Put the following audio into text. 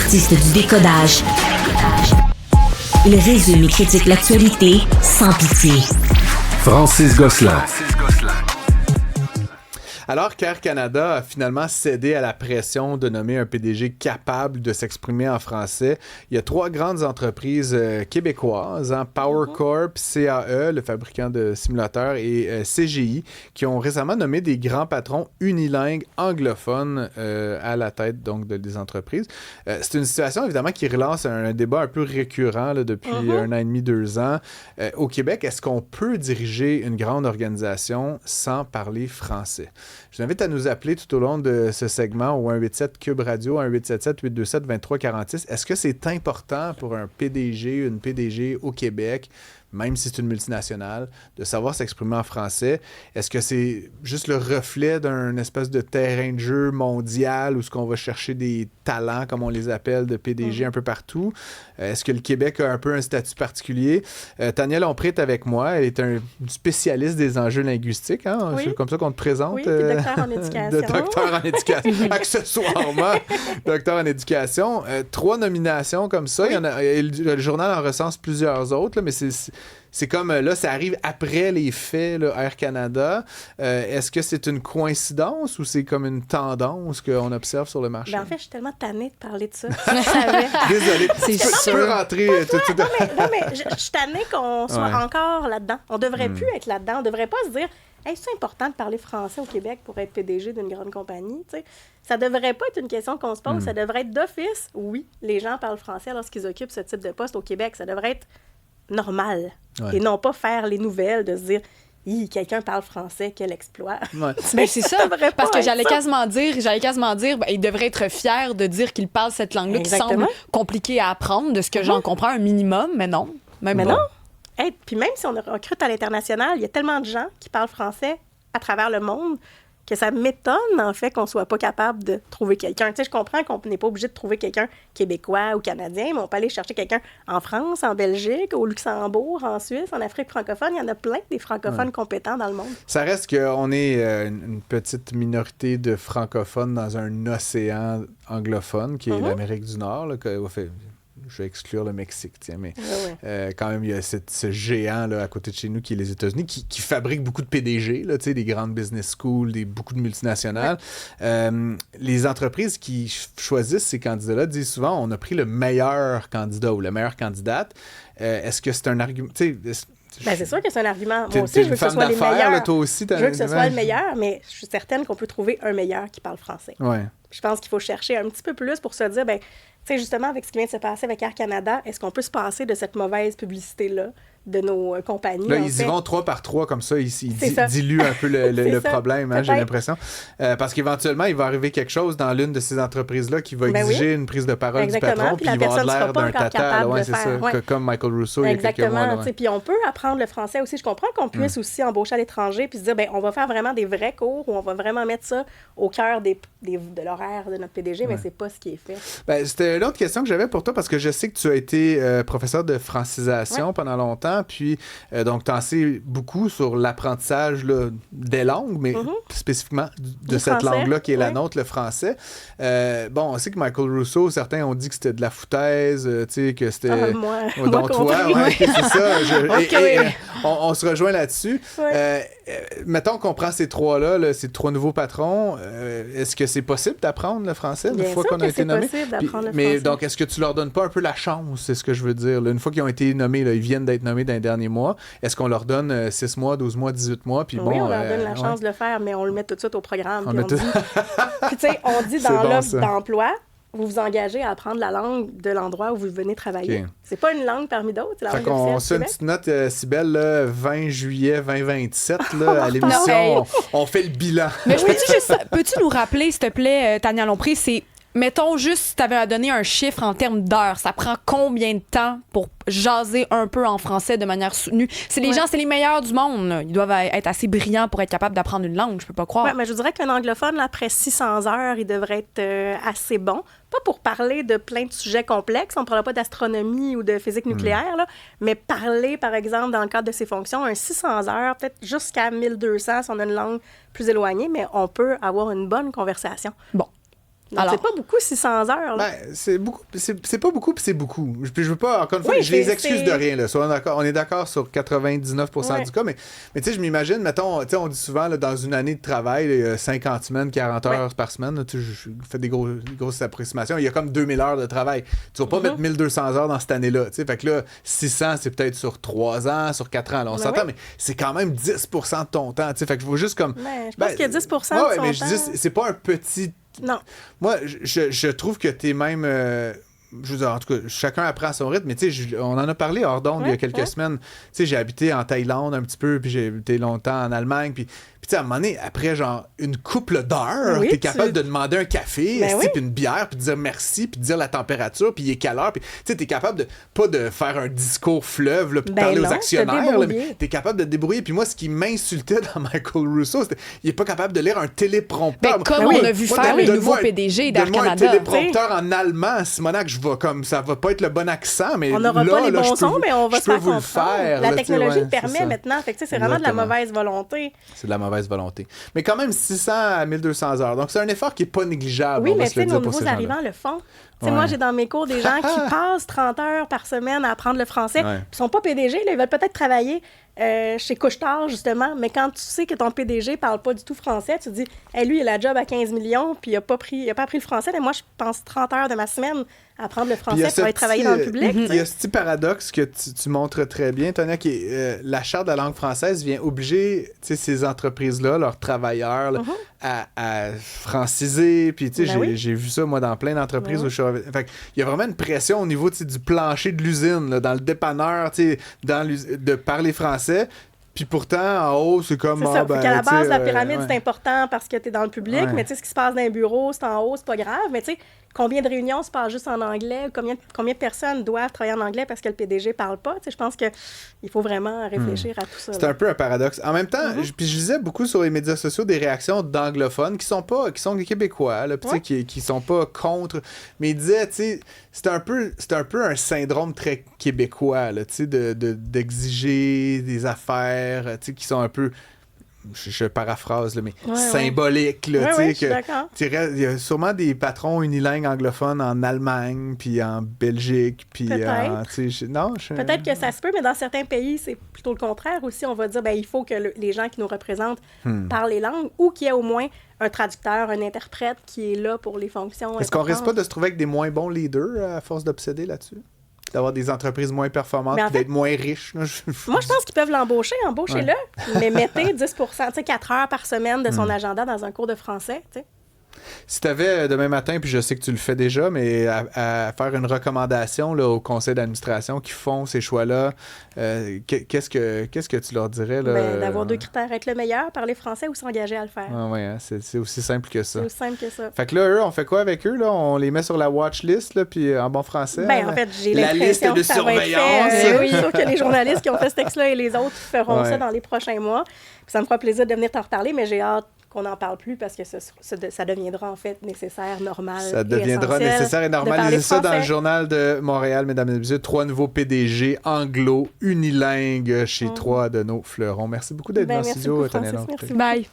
l'artiste du décodage. Il résume et critique l'actualité sans pitié. Francis Gosselin. Alors qu'Air Canada a finalement cédé à la pression de nommer un PDG capable de s'exprimer en français, il y a 3 grandes entreprises québécoises, Power Corp, CAE, le fabricant de simulateurs, et CGI, qui ont récemment nommé des grands patrons unilingues anglophones à la tête donc des entreprises. C'est une situation évidemment qui relance un débat un peu récurrent là, depuis 1 an et demi, 2 ans. Au Québec, est-ce qu'on peut diriger une grande organisation sans parler français? Je vous invite à nous appeler tout au long de ce segment au 187 Cube Radio, 1877-827-2346. Est-ce que c'est important pour un PDG, une PDG au Québec, même si c'est une multinationale, de savoir s'exprimer en français? Est-ce que c'est juste le reflet d'un espèce de terrain de jeu mondial où ce qu'on va chercher des talents, comme on les appelle, de PDG un peu partout? Est-ce que le Québec a un peu un statut particulier? Tania Lompré est avec moi. Elle est une spécialiste des enjeux linguistiques. Hein? Oui. C'est comme ça qu'on te présente. Oui, puis docteur en éducation. Docteur en éducation. Accessoirement, docteur en éducation. 3 nominations comme ça. Oui. Il y en a, le journal en recense plusieurs autres, là, mais c'est comme, là, ça arrive après les faits, là, Air Canada. Est-ce que c'est une coïncidence ou c'est comme une tendance qu'on observe sur le marché? Ben en fait, je suis tellement tannée de parler de ça. Je savais. Désolé. C'est tu peux rentrer. Non, mais je suis tannée qu'on soit encore là-dedans. On devrait plus être là-dedans. On devrait pas se dire, hey, c'est important de parler français au Québec pour être PDG d'une grande compagnie. Tu sais. Ça devrait pas être une question qu'on se pose. Ça devrait être d'office. Oui, les gens parlent français lorsqu'ils occupent ce type de poste au Québec. Ça devrait être normal. Ouais. Et non pas faire les nouvelles de se dire, quelqu'un parle français, quel exploit. Ouais. Ben c'est ça, parce que j'allais ça. quasiment dire, il devrait être fier de dire qu'il parle cette langue-là qui Exactement. semble compliquée à apprendre, de ce que j'en comprends un minimum, mais non. Même Mais pas. non. Hey, puis même si on recrute à l'international, il y a tellement de gens qui parlent français à travers le monde que ça m'étonne, en fait, qu'on soit pas capable de trouver quelqu'un. Tu sais, je comprends qu'on n'est pas obligé de trouver quelqu'un québécois ou canadien, mais on peut aller chercher quelqu'un en France, en Belgique, au Luxembourg, en Suisse, en Afrique francophone. Il y en a plein des francophones compétents dans le monde. Ça reste qu'on est une petite minorité de francophones dans un océan anglophone qui est l'Amérique du Nord. Là, je vais exclure le Mexique, tiens, mais quand même, il y a ce géant là, à côté de chez nous qui est les États-Unis, qui fabrique beaucoup de PDG, là, des grandes business schools, beaucoup de multinationales. Les entreprises qui choisissent ces candidats-là disent souvent on a pris le meilleur candidat ou la meilleure candidate. Est-ce que c'est un argument? Ben, c'est sûr que c'est un argument. T'es Moi aussi, je veux que ce soit les meilleurs. Là, toi aussi, je veux que ce soit le meilleur, mais je suis certaine qu'on peut trouver un meilleur qui parle français. Ouais. Je pense qu'il faut chercher un petit peu plus pour se dire, ben, tu sais, justement, avec ce qui vient de se passer avec Air Canada, est-ce qu'on peut se passer de cette mauvaise publicité-là de nos compagnies? Là, ils y vont 3 par 3 comme ça, ils diluent un peu le ça, problème, hein, j'ai l'impression. Parce qu'éventuellement, il va arriver quelque chose dans l'une de ces entreprises-là qui va exiger une prise de parole exactement, du patron, puis puis il va avoir l'air d'un tata. capable de C'est faire, ça, comme Michael Rousseau il y a quelques mois. Exactement. Puis on peut apprendre le français aussi. Je comprends qu'on puisse aussi embaucher à l'étranger puis se dire, ben on va faire vraiment des vrais cours où on va vraiment mettre ça au cœur de l'horaire de notre PDG, mais c'est pas ce qui est fait. Ben, c'était l'autre question que j'avais pour toi, parce que je sais que tu as été professeur de francisation pendant longtemps, puis donc tu en sais beaucoup sur l'apprentissage là, des langues, mais spécifiquement de cette français, langue-là qui est la nôtre, le français. Bon, on sait que Michael Rousseau, certains ont dit que c'était de la foutaise, tu sais, que c'était... moi donc toi, c'est ça. On se rejoint là-dessus. Ouais. Mettons qu'on prend ces 3-là, là, ces 3 nouveaux patrons, est-ce que c'est possible d'apprendre le français une fois qu'on a été nommé? Mais donc, est-ce que tu leur donnes pas un peu la chance, c'est ce que je veux dire? Là, une fois qu'ils ont été nommés, là, ils viennent d'être nommés dans les derniers mois, est-ce qu'on leur donne 6 mois, 12 mois, 18 mois? Puis oui, on leur donne la chance de le faire, mais on le met tout de suite au programme. Puis tu sais, on dit C'est dans bon, l'offre ça. d'emploi, vous vous engagez à apprendre la langue de l'endroit où vous venez travailler. OK. C'est pas une langue parmi d'autres, c'est la Fait langue qu'on officielle se du une Québec. petite note, Cybèle, là, 20 juillet 2027, là, à l'émission, on fait le bilan. Mais peux-tu nous rappeler, s'il te plaît, Tania Lompré, mettons juste si tu avais à donner un chiffre en termes d'heures, ça prend combien de temps pour jaser un peu en français de manière soutenue? C'est les gens, c'est les meilleurs du monde. Là. Ils doivent être assez brillants pour être capables d'apprendre une langue, je peux pas croire. Oui, mais je dirais qu'un anglophone, là, après 600 heures, il devrait être assez bon. Pas pour parler de plein de sujets complexes, on ne parlera pas d'astronomie ou de physique nucléaire, là, mais parler, par exemple, dans le cadre de ses fonctions, un 600 heures, peut-être jusqu'à 1200 si on a une langue plus éloignée, mais on peut avoir une bonne conversation. Bon. Donc, Alors. c'est pas beaucoup 600 heures. Là. Ben, c'est beaucoup, c'est pas beaucoup, puis c'est beaucoup. Puis je veux pas, encore une fois, Oui, je les c'est- excuse c'est- de rien. Là. On est d'accord sur 99% Ouais. du cas, mais tu sais, je m'imagine, mettons, tu sais, on dit souvent, là, dans une année de travail, il y a 50 semaines, 40 heures par semaine. Là, tu sais, je fais des grosses approximations. Il y a comme 2000 heures de travail. Tu vas pas mettre 1200 heures dans cette année-là. Tu sais, fait que là, 600, c'est peut-être sur 3 ans, sur 4 ans. Là, on s'entend, oui. mais c'est quand même 10% de ton temps. Tu sais, fait que faut juste comme. Ben, je pense qu'il y a 10% de ouais, son mais je temps. dis, c'est pas un petit. Non. Moi, je trouve que t'es même. Je veux dire, en tout cas, chacun apprend à son rythme, mais tu sais, on en a parlé hors d'onde il y a Ouais, quelques ouais. semaines. Tu sais, j'ai habité en Thaïlande un petit peu, puis j'ai habité longtemps en Allemagne, puis tu sais, à un moment donné, après genre une couple d'heures, Oui, t'es capable de demander un café, Ben oui. puis une bière, puis de dire merci, puis de dire la température, puis il est quelle heure, puis tu sais, t'es capable de pas de faire un discours fleuve, là, puis de Ben parler non, aux te actionnaires, là, débrouiller. mais t'es capable de te débrouiller. Puis moi, ce qui m'insultait dans Michael Russo, c'était il est pas capable de lire un téléprompteur. Ben, comme Moi, on a vu moi, faire les donne-moi nouveaux un- PDG d'Air donne-moi un Canada. téléprompteur en allemand, Simonac, je vais comme ça va pas être le bon accent, mais On n'aura là, pas les là, bons je peux sons, vous- mais on va je se peux faire vous le comprendre. faire. La là, tu sais, technologie ouais, le permet c'est ça. maintenant. Fait que, tu sais, c'est vraiment de la Exactement. mauvaise volonté. C'est de la mauvaise volonté. Mais quand même 600 à 1200 heures. Donc c'est un effort qui est pas négligeable. Oui, on va mais se tu sais, le dire nos pour ces nouveaux gens-là. arrivants le font. Tu sais, Ouais. moi, j'ai dans mes cours des gens qui passent 30 heures par semaine à apprendre le français. Ouais. Ils sont pas PDG, là, ils veulent peut-être travailler chez Couche-Tard, justement, mais quand tu sais que ton PDG parle pas du tout français, tu te dis, hey, lui, il a la job à 15 millions, puis il a pas appris le français, mais moi, je pense 30 heures de ma semaine à apprendre le Puis il y a français pour ce aller travailler dans le public. tu Il y sais. a ce petit paradoxe que tu montres très bien, Tonya, qui est la Charte de la langue française vient obliger ces entreprises-là, leurs travailleurs, là, à franciser. Puis, tu sais, Ben oui. j'ai vu ça, moi, dans plein d'entreprises Ben où je suis. Fait il y a vraiment une pression au niveau tu sais, du plancher de l'usine, là, dans le dépanneur, tu sais, de parler français. Puis pourtant, en haut, c'est comme. C'est ça. ben, Fait qu'à la tu sais, base, la pyramide, ouais. c'est important parce que tu es dans le public, Ouais. mais tu sais, ce qui se passe dans un bureau, c'est en haut, c'est pas grave. Mais tu sais, combien de réunions se passent juste en anglais? Combien de personnes doivent travailler en anglais parce que le PDG parle pas? Tu sais, je pense qu'il faut vraiment réfléchir à tout ça. C'est là. un peu un paradoxe. En même temps, puis je lisais beaucoup sur les médias sociaux des réactions d'anglophones qui sont des Québécois, là, puis tu sais, qui sont pas contre, mais ils disaient, tu sais, c'est un peu un syndrome très québécois, là, tu sais, d'exiger des affaires, tu sais, qui sont un peu, je paraphrase, là, mais Ouais, symboliques, là, Ouais, tu sais, ouais, je suis que d'accord. tu sais, il y a sûrement des patrons unilingues anglophones en Allemagne, puis en Belgique, puis Peut-être. tu sais, Peut-être que ça se peut, mais dans certains pays, c'est plutôt le contraire aussi. On va dire, ben, il faut que les gens qui nous représentent parlent les langues ou qu'il y ait au moins un traducteur, un interprète qui est là pour les fonctions. Est-ce qu'on risque pas importantes. de se trouver avec des moins bons leaders à force d'obséder là-dessus? D'avoir des entreprises moins performantes, Mais en puis d'être moins riches? Là, Moi, je pense qu'ils peuvent l'embaucher, embauchez-le, mais mettez 10 tu sais, 4 heures par semaine de son agenda dans un cours de français, tu sais. Si tu avais demain matin, puis je sais que tu le fais déjà, mais à faire une recommandation là, au conseil d'administration qui font ces choix-là, qu'est-ce que tu leur dirais? Là? Ben, d'avoir deux critères, être le meilleur, parler français ou s'engager à le faire. Ah ouais, hein, c'est aussi simple que ça. C'est aussi simple que ça. Fait que là, eux, on fait quoi avec eux? Là? On les met sur la watch list, là, puis en bon français? Ben, en fait, j'ai la liste l'impression de que ça va être surveillance. fait. Oui, sûr que les journalistes qui ont fait ce texte-là et les autres feront Ouais. ça dans les prochains mois. Puis ça me fera plaisir de venir t'en reparler, mais j'ai hâte qu'on n'en parle plus parce que ça deviendra en fait nécessaire, normal. Ça deviendra essentiel nécessaire et de normal. parler Lisez ça dans le français. journal de Montréal, mesdames et messieurs. 3 nouveaux PDG anglo unilingues chez 3 de nos fleurons. Merci beaucoup d'être Ben, dans le merci studio, beaucoup, Tania Francis, Lompré. merci. Bye.